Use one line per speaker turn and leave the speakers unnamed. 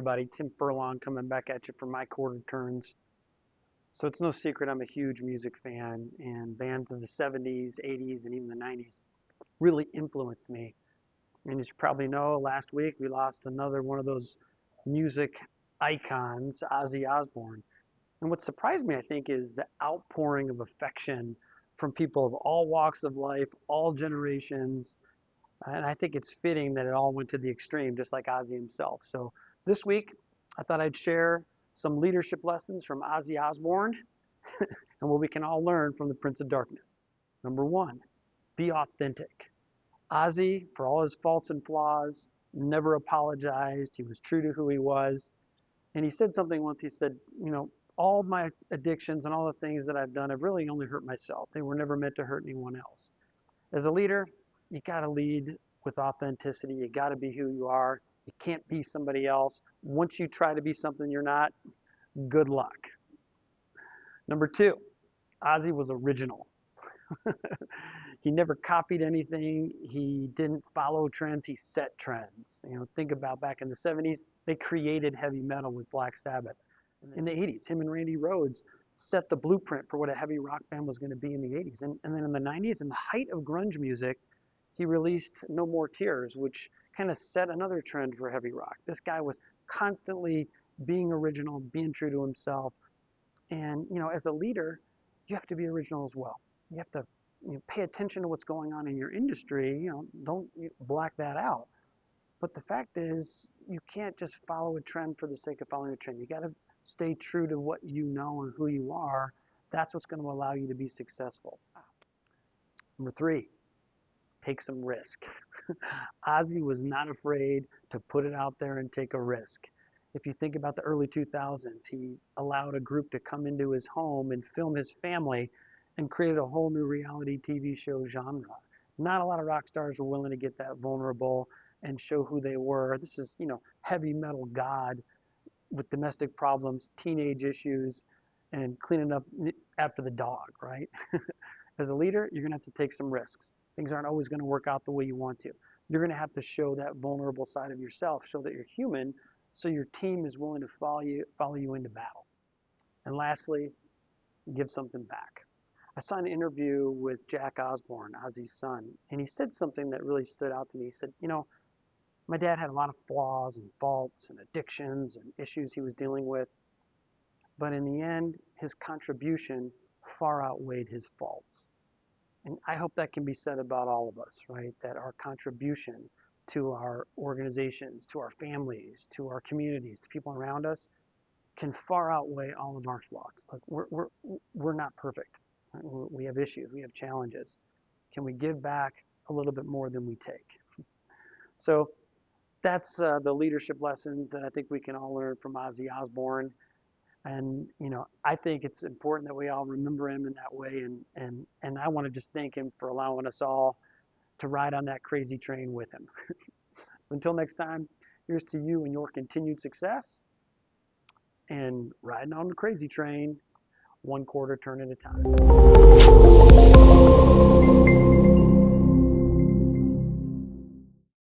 everybody. Tim Furlong coming back at you for my quarter turns. So it's no secret I'm a huge music fan, and bands of the 70s, 80s, and even the 90s really influenced me. And as you probably know, last week we lost another one of those music icons, Ozzy Osbourne. And what surprised me, I think, is the outpouring of affection from people of all walks of life, all generations. And I think it's fitting that it all went to the extreme, just like Ozzy himself. So this week, I thought I'd share some leadership lessons from Ozzy Osbourne and what we can all learn from the Prince of Darkness. Number one, be authentic. Ozzy, for all his faults and flaws, never apologized. He was true to who he was. And he said something once. He said, all my addictions and all the things that I've done have really only hurt myself. They were never meant to hurt anyone else. As a leader, you got to lead with authenticity. You got to be who you are. You can't be somebody else. Once you try to be something you're not, good luck. Number two, Ozzy was original. He never copied anything. He didn't follow trends. He set trends. Think about back in the 70s, they created heavy metal with Black Sabbath. In the 80s, him and Randy Rhoads set the blueprint for what a heavy rock band was going to be in the 80s. And then in the 90s, in the height of grunge music, he released No More Tears, which kind of set another trend for heavy rock. This guy was constantly being original, being true to himself. And, as a leader, you have to be original as well. You have to pay attention to what's going on in your industry. Don't black that out. But the fact is, you can't just follow a trend for the sake of following a trend. You got to stay true to what you know and who you are. That's what's going to allow you to be successful. Number three, take some risk. Ozzy was not afraid to put it out there and take a risk. If you think about the early 2000s, he allowed a group to come into his home and film his family and created a whole new reality TV show genre. Not a lot of rock stars were willing to get that vulnerable and show who they were. This is, heavy metal god with domestic problems, teenage issues, and cleaning up after the dog, right? As a leader, you're going to have to take some risks. Things aren't always going to work out the way you want to. You're going to have to show that vulnerable side of yourself, show that you're human, so your team is willing to follow you into battle. And lastly, give something back. I saw an interview with Jack Osbourne, Ozzy's son, and he said something that really stood out to me. He said, my dad had a lot of flaws and faults and addictions and issues he was dealing with, but in the end, his contribution far outweighed his faults. And I hope that can be said about all of us, right? That our contribution to our organizations, to our families, to our communities, to people around us can far outweigh all of our flaws. Like we're not perfect. Right? We have issues, we have challenges. Can we give back a little bit more than we take? So that's the leadership lessons that I think we can all learn from Ozzy Osbourne. And, I think it's important that we all remember him in that way. And I want to just thank him for allowing us all to ride on that crazy train with him. So until next time, here's to you and your continued success. And riding on the crazy train, one quarter turn at a time.